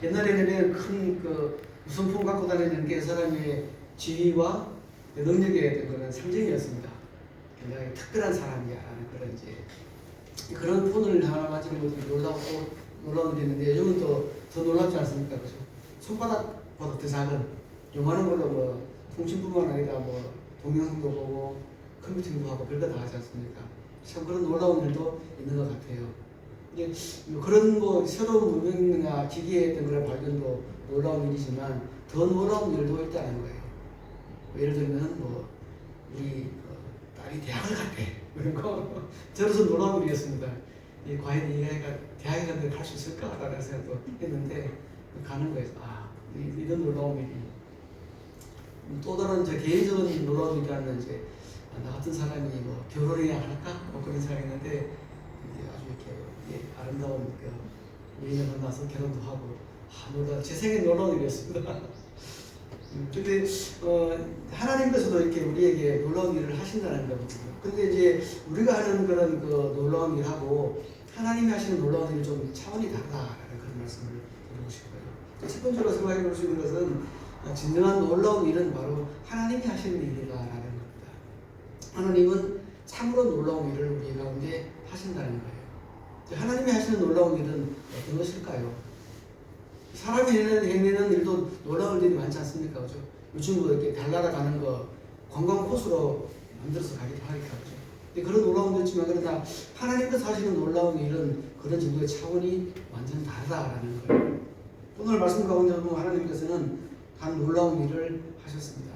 옛날에는 큰 무선풍 갖고 다니는 게 사람의 지위와 능력에 그런 상징이었습니다. 굉장히 특별한 사람이야라는 그런 그런 폰을 하나 가지는 것도 놀라운 게 있는데 요즘은 또 더 놀랍지 않습니까? 그죠? 손바닥보다 더 작은 요만한 걸로 뭐 통신뿐만 아니라 뭐 동영상도 보고 컴퓨팅도 하고 별거 다 하지 않습니까? 참 그런 놀라운 일도 있는 것 같아요. 그런 새로운 문명이나 기기에 어떤 그런 발견도 놀라운 일이지만 더 놀라운 일도 있다는 거예요. 예를 들면 우리 딸이 대학을 갔대. 그런 거 저로서 놀라운 일이었습니다. 과연 이 아이가 대학에 갔는데 갈 수 있을까라는 생각도 했는데 가는 거에서 이런 놀라운 일이. 또 다른 개인적인 놀라운 일이라는 나 같은 사람이 결혼해야 할까? 그런 생각했는데 아주 이렇게 아름다운 우리는 만나서 결혼도 하고 제 생에 놀라운 일이었습니다. 근데 하나님께서도 이렇게 우리에게 놀라운 일을 하신다는 거거든요. 근데 이제 우리가 하는 그런 놀라운 일하고 하나님이 하시는 놀라운 일은 좀 차원이 다르다라는 그런 말씀을 드리고 싶어요. 첫 번째로 생각해 볼 수 있는 것은 진정한 놀라운 일은 바로 하나님이 하시는 일이다라는 겁니다. 하나님은 참으로 놀라운 일을 우리 가운데 하신다는 거예요. 하나님이 하시는 놀라운 일은 어떤 것일까요? 사람이 해내는 일도 놀라운 일이 많지 않습니까? 그죠? 요즘 이렇게 달나라 가는 거 관광 코스로 만들어서 가기도 하니까. 그죠? 그런 놀라운 일도 있지만 그러나 하나님께서 하시는 놀라운 일은 그런 정도의 차원이 완전 다르다라는 거예요. 오늘 말씀 가운데 보면 하나님께서는 단 놀라운 일을 하셨습니다.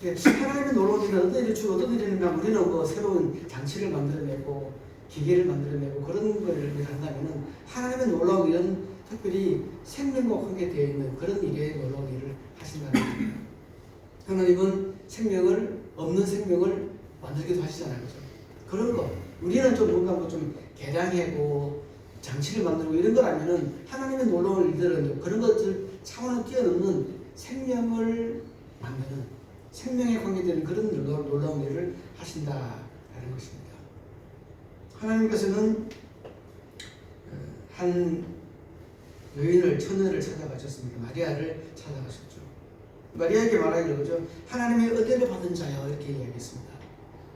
하나님의 놀라운 일은 어떤 일이냐 우리는 새로운 장치를 만들어내고 기계를 만들어내고 그런 걸 한다면 하나님의 놀라운 일은 특별히 생명과 관계되어 있는 그런 일에 놀라운 일을 하신다는 겁니다. 하나님은 없는 생명을 만들기도 하시잖아요. 그죠? 그런 거. 우리는 뭔가 개량하고 장치를 만들고 이런 걸 하면은 하나님의 놀라운 일들은 그런 것들 차원을 뛰어넘는 생명을 만드는 생명에 관계되는 그런 놀라운 일을 하신다라는 것입니다. 하나님께서는 한 처녀를 찾아가셨습니다. 마리아를 찾아가셨죠. 마리아에게 말하기를 그죠? 하나님의 은혜를 받은 자여 이렇게 이야기했습니다.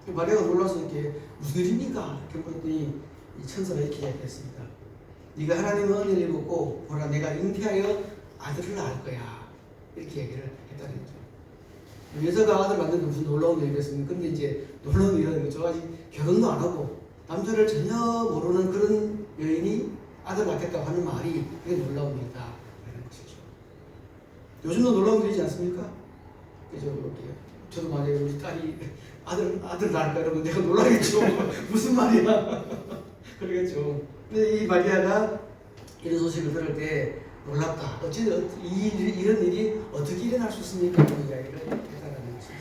마리아가 놀라서 이렇게 무슨 일입니까? 이렇게 물었더니 이 천사가 이렇게 이야기했습니다. 네가 하나님의 은혜를 입었고 보라 내가 잉태하여 아들을 낳을 거야. 이렇게 얘기를 했다는 거죠. 여자가 아들 낳는 게 무슨 놀라운 일이겠습니까? 근데 이제 놀라운 일이라는 거죠. 아직 결혼도 안 하고 남자를 전혀 모르는 그런 여인이 아들 낳겠다고 하는 말이 그게 놀라운 일이다 라는 것이죠. 요즘도 놀라운 일이지 않습니까? 저도 만약에 우리 딸이 아들 낳을까 이러면 내가 놀라겠죠. 무슨 말이야. 그러겠죠. 근데 이 마리아가 이런 소식을 들을 때 놀랍다. 어찌든 이런 일이 어떻게 일어날 수 있습니까? 그런 이야기를 했다는 것이죠.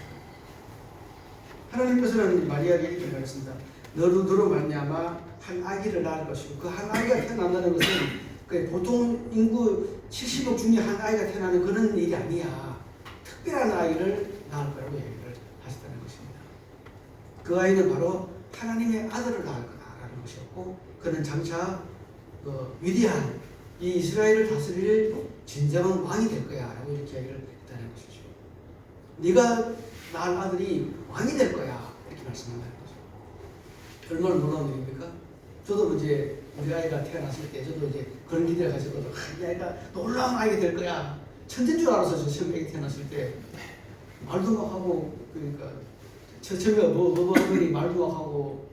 하나님께서는 마리아에게 이렇게 말했습니다. 너로 말미암아 한 아기를 낳을 것이고 그 한 아이가 태어난다는 것은 보통 인구 70억 중에 한 아이가 태어나는 그런 일이 아니야. 특별한 아이를 낳을 거라고 얘기를 하셨다는 것입니다. 그 아이는 바로 하나님의 아들을 낳을 거다라는 것이었고 그는 장차 위대한 이 이스라엘을 다스릴 진정한 왕이 될 거야 라고 이렇게 이야기를 했다는 것이죠. 네가 낳을 아들이 왕이 될 거야 이렇게 말씀한다는 거죠. 얼마나 놀라운 일입니까? 저도 이제 우리 아이가 태어났을 때 저도 이제 그런 기대를 가지고 이 아이가 놀라운 아이가 될 거야. 천재인 줄 알아서 저 처음에 아기 태어났을 때 말도 막 하고 그러니까 처음에 뭐 하더니 말도 막 하고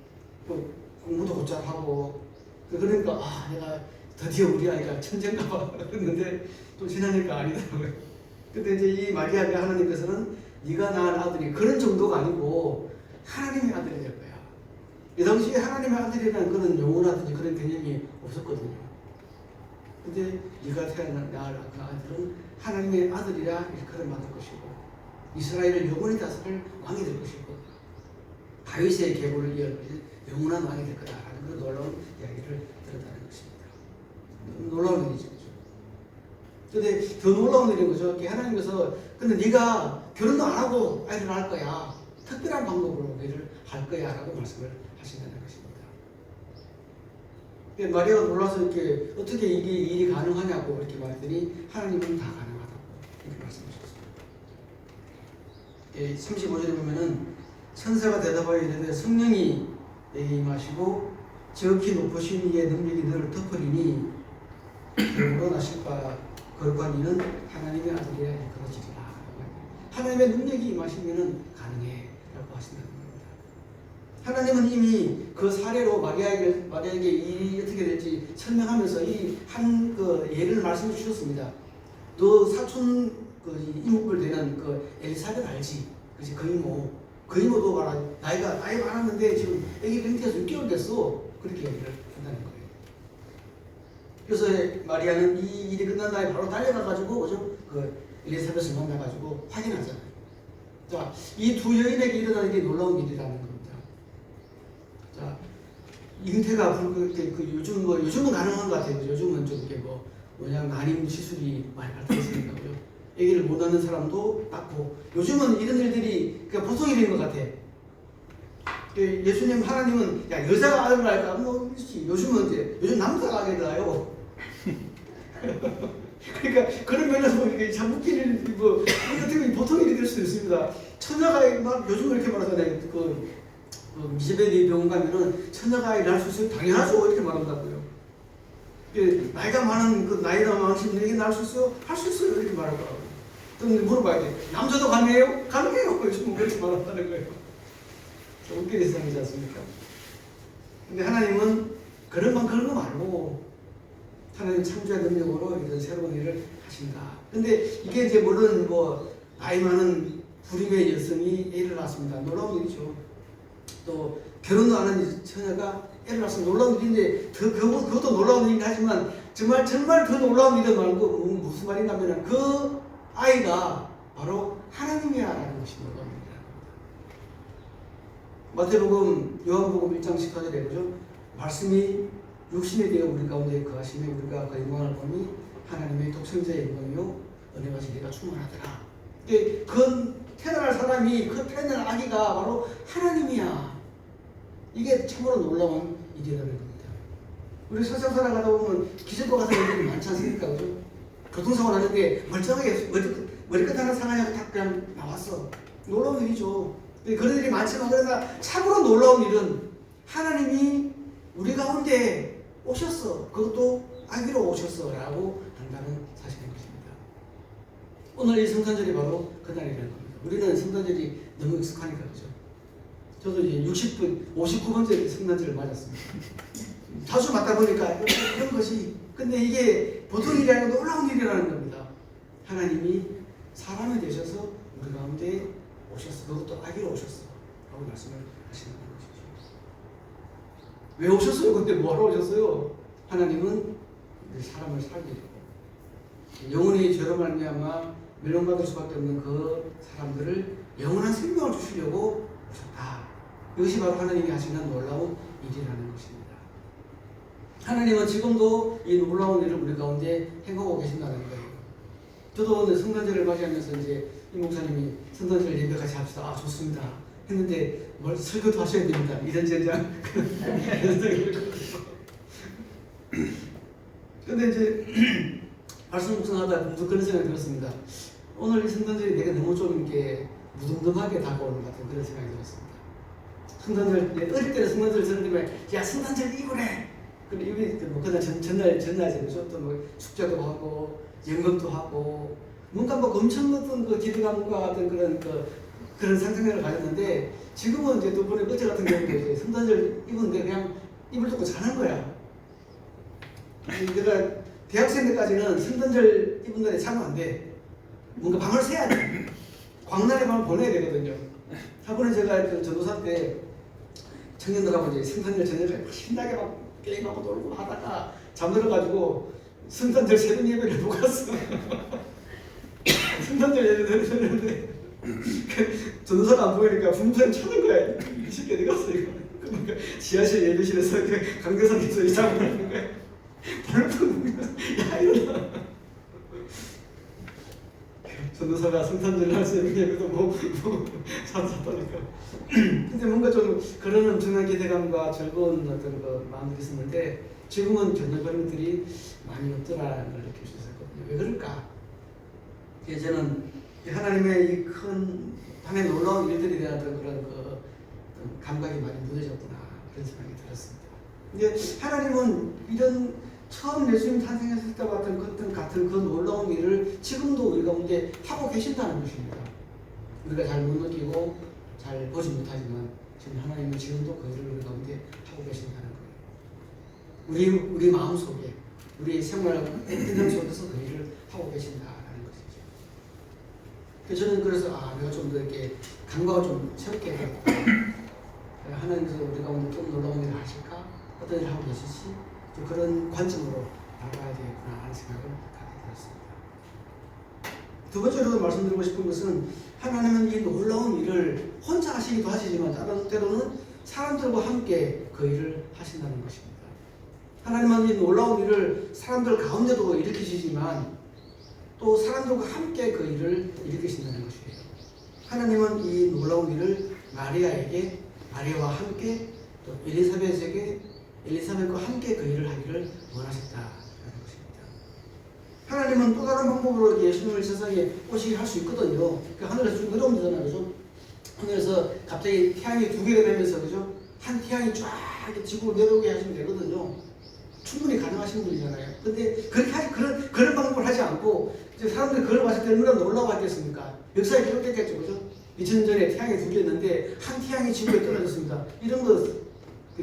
또 공부도 곧잘 하고 그러니까 내가 드디어 우리 아이가 천재인가 봐 그랬는데 또 지나니까 아니더라고요. 근데 이제 이 마리아가 하나님께서는 네가 낳은 아들이 그런 정도가 아니고 하나님의 아들이 될 거야. 이 당시에 하나님의 아들이라는 그런 용어라든지 그런 개념이 없었거든요. 근데 네가 낳을 그 아들은 하나님의 아들이라 일컬음 받을 것이고 이스라엘을 영원히 다스릴 왕이 될 것이고 다윗의 계보를 이을 영원한 왕이 될 거다라는 그런 놀라운 이야기를 들었다는 것입니다. 놀라운 일이죠. 근데 더 놀라운 일인 거죠. 하나님께서 근데 네가 결혼도 안 하고 아이를 낳을 거야. 특별한 방법으로 우리를 할 거야 라고 말씀을 하신다는 것입니다. 근데 마리아가 놀라서 이렇게 어떻게 이게 일이 가능하냐고 이렇게 말했더니 하나님은 다 가능하다고 이렇게 말씀하셨어요. 35절에 보면은 천사가 대답하여 이르되 성령이 내게 임하시고 지극히 높으신 이의 능력이 너를 덮으리니 그러므로 나실 바 거룩한 이는 하나님의 아들이라 그러지리라. 하나님의 능력이 임하시면은 가능해 라고 하신다는 겁니다. 하나님은 이미 그 사례로 마리아에게 일이 어떻게 될지 설명하면서 이 한 그 예를 말씀해 주셨습니다. 너 사촌 그 이목을 되는 그 엘리사벳 알지? 그치? 그 이모도 봐라 나이 많았는데 지금 아기 뱅태에서 6개월 됐어. 그렇게 얘기를 한다는 거예요. 그래서 마리아는 이 일이 끝난 다음에 바로 달려가가지고 그 엘리사벳을 만나가지고 확인하잖아요. 자, 이 두 여인에게 일어나는 게 놀라운 일이라는 겁니다. 자, 잉태가 요즘은 가능한 것 같아요. 요즘은 좀 이게 난임 시술이 많이 발달했으니까요. 아기를 못 낳는 사람도 낳고 요즘은 이런 일들이 그냥 보통 일인 것 같아. 예수님 하나님은 야 여자가 아들 낳을까 요즘 남자가 아들 낳아요. 그러니까 그런 면에서 이게 참 웃긴 일 이거 어떻게 보통 일이 될 수도 있습니다. 처녀가 막 요즘 이렇게 말하잖아요. 그 미즈베디 병원 가면은 처녀가 아이 낳을 수 있어요? 당연하죠 이렇게 말한다고요. 나이가 많은 그 나이가 많으신 분에게 낳을 수 있어요? 할 수 있어요 이렇게 말하더라고요. 그럼 물어봐야 돼. 남자도 가능해요? 가능해요. 요즘은 그렇게 말한다는 거예요. 웃긴 세상이지 않습니까? 근데 하나님은 그런 거 말고 하나님 창조의 능력으로 이런 새로운 일을 하신다. 근데 이게 이제 물론 나이 많은 불임의 여성이 애를 낳았습니다. 놀라운 일이죠. 또 결혼도 안 한 처녀가 애를 낳았으면 놀라운 일인데 그것도 놀라운 일이긴 하지만 정말 더 놀라운 일은 말고 무슨 말인가 하면 그 아이가 바로 하나님이야라는 것이 놀라운 일이라는 겁니다. 마태복음, 요한복음 1장 14절에 보죠. 말씀이 육신에 되어 우리 가운데 거하시며 우리가 그 영광을 보니 하나님의 독생자의 영광이요 은혜와 진리가 충만하더라. 그 태어날 사람이 그 태어날 아기가 바로 하나님이야. 이게 참으로 놀라운 일이라는 겁니다. 우리 세상 살아가다 보면 기적과 같은 일들이 많지 않습니까? 그죠? 교통사고 나는데 멀쩡하게 머리끝 하나 상하냐고 딱 그냥 나왔어. 놀라운 일이죠. 그런 일이 많지만 그러나 참으로 놀라운 일은 하나님이 우리 가운데 오셨어. 그것도 아기로 오셨어 라고 한다는 사실인 것입니다. 오늘 이 성탄절이 바로 그날이라는 겁니다. 우리는 성탄절이 너무 익숙하니까 그죠. 저도 이제 59번째 성탄절을 맞았습니다. 자주 맞다 보니까 이런 것이 근데 이게 보통 일이 아니고 놀라운 일이라는 겁니다. 하나님이 사람이 되셔서 우리 가운데 오셨어. 그것도 아기로 오셨어 라고 말씀을 하시는 것이죠. 왜 오셨어요? 근데 뭐하러 오셨어요? 하나님은 사람을 살리려고 영원히 죄로 말미암아 멸망받을 수밖에 없는 그 사람들을 영원한 생명을 주시려고 오셨다. 이것이 바로 하나님이 하시는 놀라운 일이라는 것입니다. 하나님은 지금도 이 놀라운 일을 우리 가운데 행하고 계신다는 거예요. 저도 오늘 성탄절을 맞이하면서 이제 이 목사님이 성탄절 예배 같이 합시다. 아 좋습니다. 했는데 뭘 설교도 하셔야 됩니다. 이런 젠장. 근데 이제 말씀 묵상하다 문득 그런 생각이 들었습니다. 오늘 이 성탄절이 내가 너무 좀 이렇게 무덤덤하게 다가오는 것 같은 그런 생각이 들었습니다. 성탄절 어릴 때는 성탄절 들으면 야 성탄절 이거래. 근데 이게 그날 전날에 그죠? 또 축제도 하고 연극도 하고 뭔가 엄청 어떤 그 기대감과 같은 그런 상상력을 가졌는데 지금은 이제 또 어제 같은 경우에 이제 성탄절 입었는데 그냥 입을 덮고 자는 거야. 내가 대학생 때까지는 성탄절 입은 날에 자면 안 돼. 뭔가 밤을 새야 돼. 광란의 밤을 보내야 되거든요. 하고는 제가 그 전도사 때 청년들하고 이제 성탄절 저녁에 신나게 막 게임하고 놀고 하다가 잠들어가지고 성탄절 새벽 예배를 못 갔어. 성탄절 예배를 드렸는데 전도사가 안 보이니까 분부사님 찾는 거야. 이 새끼 어디 갔어 이거. 그러니까 지하실 예배실에서 강대상에서 이상을 하는 거야. 벌떡 야 일어나. 전도사가 성탄절을 할 수 있는 게 그래도 샀다니까. 근데 뭔가 좀 그런 엄청난 기대감과 즐거운 어떤 그 마음들이 있었는데 지금은 전혀 그런 것들이 많이 없더라는 걸 느낄 수 있었거든요. 왜 그럴까? 저는 하나님의 이 큰 하나님의 놀라운 일들에 대한 그런 그 감각이 많이 무뎌졌구나 그런 생각이 들었습니다. 근데 하나님은 이런 처음 예수님 탄생했을 때 같은 그 놀라운 일을 지금도 우리 가운데 하고 계신다는 것입니다. 우리가 잘 못 느끼고 잘 보지 못하지만 지금 하나님은 지금도 그 일을 우리 가운데 하고 계신다는 거예요. 우리 마음 속에 우리 생활 인생 속에서 그 일을 하고 계신다라는 것이죠. 그래서 저는 그래서 내가 좀 더 이렇게 감각을 좀 새롭게 해야겠다. 하나님께서 우리 가운데 좀 놀라운 일을 하실까? 어떤 일을 하고 계실지 좀 그런 관점으로 나가야 되겠구나 하는 생각을 갖게 되었습니다. 두 번째로 말씀드리고 싶은 것은 하나님은 이 놀라운 일을 혼자 하시기도 하시지만 때로는 사람들과 함께 그 일을 하신다는 것입니다. 하나님은 이 놀라운 일을 사람들 가운데도 일으키시지만 또 사람들과 함께 그 일을 일으키신다는 것이에요. 하나님은 이 놀라운 일을 마리아와 함께 또 엘리사벳과 함께 그 일을 하기를 원하셨다는 것입니다. 하나님은 또 다른 방법으로 예수님을 세상에 오시게 할 수 있거든요. 하늘에서 쭉 내려오면 되잖아요. 그죠? 하늘에서 갑자기 태양이 두 개가 되면서 그죠? 한 태양이 쫙 지구로 내려오게 하시면 되거든요. 충분히 가능하신 분이잖아요. 근데 그런 방법을 하지 않고 사람들이 그걸 봤을 때 얼마나 놀라웠겠습니까? 역사에 기록됐겠죠. 그죠? 2000년 전에 태양이 두 개였는데 한 태양이 지구에 떨어졌습니다. 이런 거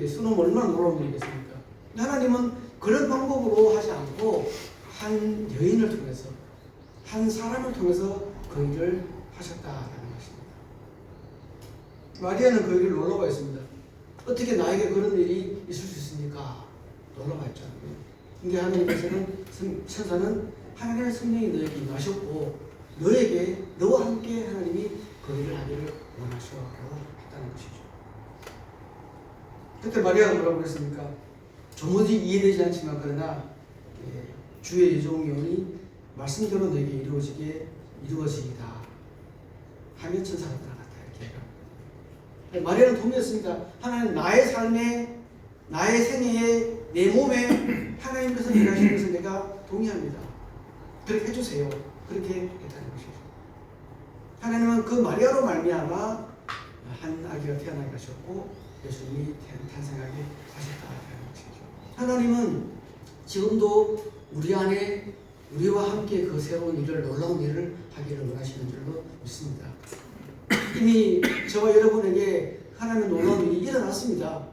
수능 얼마나 놀라운 일이겠습니까? 하나님은 그런 방법으로 하지 않고 한 여인을 통해서 한 사람을 통해서 그 일을 하셨다라는 것입니다. 마리아는 그 일을 놀라고 했습니다. 어떻게 나에게 그런 일이 있을 수 있습니까? 놀라고 했잖아요. 근데 하나님께서는 천사는 하나님의 성령이 너에게 임하셨고 너와 함께 하나님이 그 일을 하기를 원하셔라고 했다는 것이죠. 그때 마리아가 뭐라고 그랬습니까? 도무지 이해되지 않지만 그러나 주의 예정이오니 말씀대로 너에게 이루어지이다 하며 천사가 떠나갔다 이렇게 해요. 마리아는 동의했습니다. 하나님 나의 삶에 나의 생애에 내 몸에 하나님께서 일하시는 것을 내가 동의합니다. 그렇게 해주세요. 그렇게 했다는 것이죠. 하나님은 그 마리아로 말미암아 한 아기가 태어나게 하셨고 예수님이 탄생하게 하셨다는 것이죠. 하나님은 지금도 우리 안에 우리와 함께 그 새로운 일을 놀라운 일을 하기를 원하시는 줄로 믿습니다. 이미 저와 여러분에게 하나님의 놀라운 일이 일어났습니다.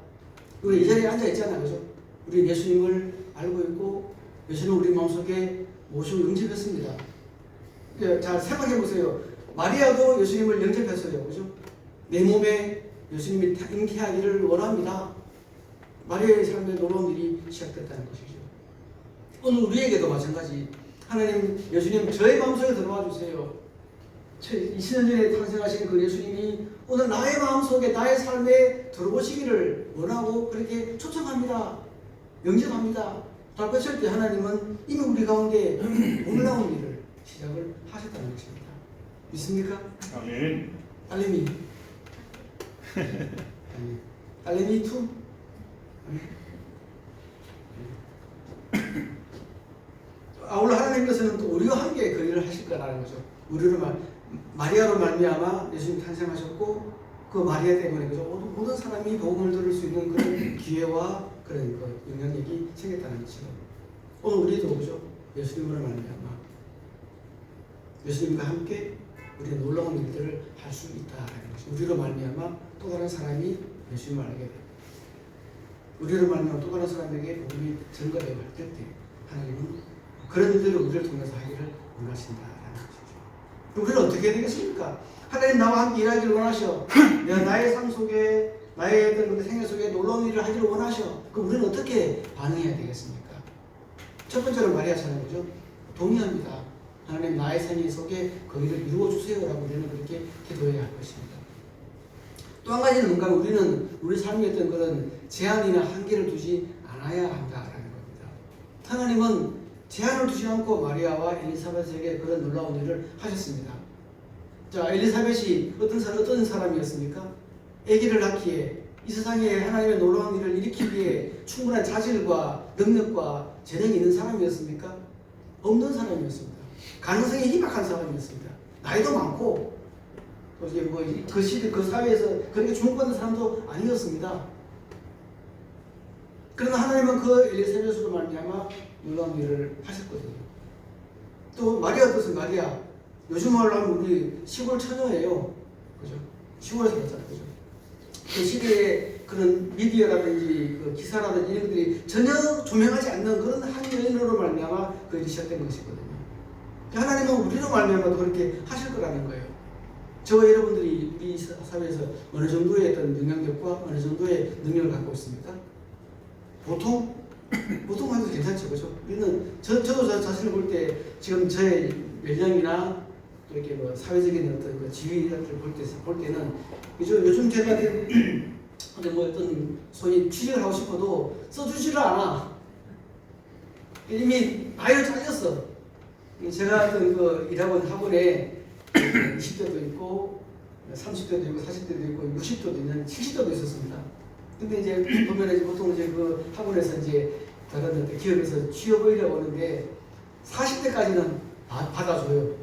우리 이 자리에 앉아 있잖아요. 그죠? 우리 예수님을 알고 있고 예수님을 우리 마음속에 모시고 영접했습니다. 자, 생각해 보세요. 마리아도 예수님을 영접했어요. 그죠? 내 몸에 예수님이 잉태하기를 원합니다. 마리아의 삶에 놀라운 일이 시작됐다는 것이죠. 오늘 우리에게도 마찬가지. 하나님, 예수님 저의 마음속에 들어와 주세요. 20년 전에 탄생하신 그 예수님이 오늘 나의 마음속에 나의 삶에 들어오시기를 원하고 그렇게 초청합니다. 영접합니다. 라고 했을 때 하나님은 이미 우리 가운데 놀라운 일을 시작을 하셨다는 것입니다. 믿습니까? 아멘. 딸내미. 딸내미 2. 아울러 하나님께서는 또 우리와 함께 그 일을 하실 거라는 거죠. 마리아로 말미암아 예수님 탄생하셨고 그 마리아 때문에 그죠? 모든 사람이 복음을 들을 수 있는 그런 기회와 그런 그 영향력이 생겼다는 것이죠. 오늘 우리도 그죠? 예수님으로 말미암아 예수님과 함께 우리의 놀라운 일들을 할 수 있다는 것이죠. 우리로 말미암아 또 다른 사람이 예수님을 알게 되고 우리로 말미암아 또 다른 사람에게 복음이 전가되고 할 때 하나님은 그런 일들을 우리를 통해서 하기를 원하신다라는 것이죠. 그럼 우리는 어떻게 해야 되겠습니까? 하나님 나와 함께 일하기를 원하셔. 내가 나의 삶 속에 나의 어떤 생애 속에 놀라운 일을 하기를 원하셔. 그럼 우리는 어떻게 반응해야 되겠습니까? 첫 번째로 마리아처럼 그죠? 동의합니다. 하나님 나의 생애 속에 그 일을 이루어 주세요라고 우리는 그렇게 기도해야 할 것입니다. 또 한 가지는 뭔가 우리는 우리 삶에 어떤 그런 제한이나 한계를 두지 않아야 한다라는 겁니다. 하나님은 제한을 두지 않고 마리아와 엘리사벳에게 그런 놀라운 일을 하셨습니다. 자, 엘리사벳이 어떤 사람이었습니까? 아기를 낳기에 이 세상에 하나님의 놀라운 일을 일으키기에 충분한 자질과 능력과 재능이 있는 사람이었습니까? 없는 사람이었습니다. 가능성이 희박한 사람이었습니다. 나이도 많고 또 이제 그 시대 그 사회에서 그렇게 주목받는 사람도 아니었습니다. 그러나 하나님은 그 엘리사벳으로 말미암아 놀라운 일을 하셨거든요. 또 마리아 뜻은 마리아. 요즘 말로 하면 우리 시골 처녀예요. 그죠? 시골에서 살잖아요. 그죠? 그 시대에 그런 미디어라든지 그 기사라든지 이런 것들이 전혀 조명하지 않는 그런 한 여인으로 말미암아 그 일이 시작된 것이거든요. 하나님은 우리로 말미암아도 그렇게 하실 거라는 거예요. 저와 여러분들이 우리 사회에서 어느 정도의 어떤 영향력과 어느 정도의 능력을 갖고 있습니까? 보통 하도 괜찮죠, 그죠? 우리는 저도 저 자신을 볼 때 지금 저의 연령이나 이렇게 뭐 사회적인 어떤 그 지위를 볼 때는 요즘 제가 뭐 어떤 소위 취직을 하고 싶어도 써주지를 않아. 이미 나이를 잘렸어. 제가 어떤 그 일하고 있는 학원에 20대도 있고 30대도 있고 40대도 있고 60대도 있는 70대도 있었습니다. 근데 이제 보면 이제 보통 이제 그 학원에서 이제 다른 기업에서 취업을 하려고 하는데 40대까지는 받아줘요.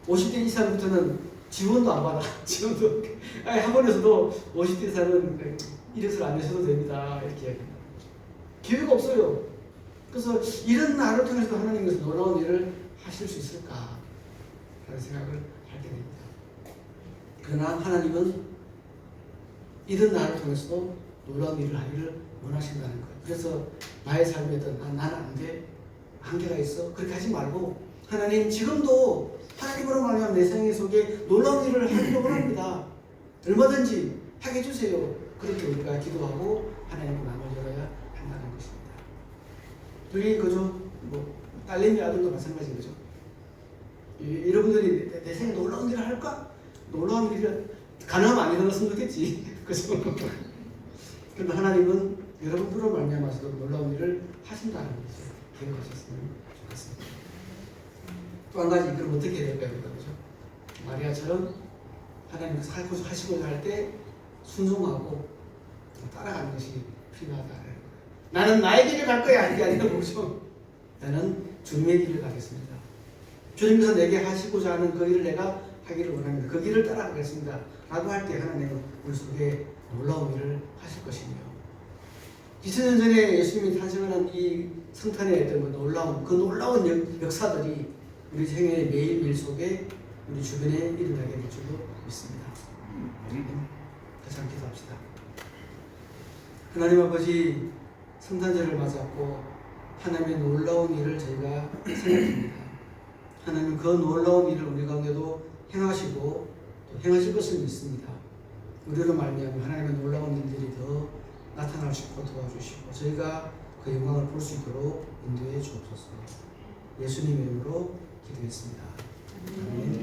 50대 이상부터는 지원도 안 받아. 지원도 학원에서도 50대 이상은 이력서를 안 내셔도 됩니다. 이렇게 기회가 없어요. 그래서 이런 나를 통해서 하나님께서 놀라운 일을 하실 수 있을까 라는 생각을 하게 됩니다. 그러나 하나님은 이런 나를 통해서도 놀라운 일을 하기를 원하신다는 거예요. 그래서 나의 삶에 어떤 나는 안 돼, 한계가 있어, 그렇게 하지 말고 하나님 지금도 하나님으로 말하면 내 생애 속에 놀라운 일을 하기를 원합니다. 얼마든지 하게 해주세요. 그렇게 우리가 기도하고 하나님께 마음을 열어야 한다는 것입니다. 우리 그죠? 뭐 딸내미 아들도 마찬가지인 거죠. 여러분들이 내 생에 놀라운 일을 할까? 놀라운 일을 가능하면 안 일어났으면 좋겠지. 그죠? 그런데 하나님은 여러분들로 말미암아서도 놀라운 일을 하신다는 것을 기억하셨으면 좋겠습니다. 또 한 가지 그럼 어떻게 해야 될까요? 그죠? 마리아처럼 하나님께서 하시고자 할 때 순종하고 따라가는 것이 필요하다. 나는 나의 길을 갈 거야. 이게 아니라 뭐죠? 나는 주님의 길을 가겠습니다. 주님께서 내게 하시고자 하는 그 일을 내가 하기를 원합니다. 그 길을 따라가겠습니다. 라고 할 때 하나님은 우리 속에 놀라운 일을 하실 것이며 2000년 전에 예수님이 탄생하는 이 성탄의 어떤 그 놀라운 역사들이 우리 생애의 매일매일 속에 우리 주변에 일어나게 될 줄로 믿습니다. 다시 한번 기도합시다. 하나님 아버지, 성탄절을 맞았고 하나님의 놀라운 일을 저희가 생각합니다. 하나님 그 놀라운 일을 우리 가운데도 행하시고 또 행하실 것을 믿습니다. 우리로 말미암아 하나님의 놀라운 일들이 더 나타날 수 있고 도와주시고 저희가 그 영광을 볼 수 있도록 인도해 주옵소서. 예수님 이름으로 기도했습니다. 아멘.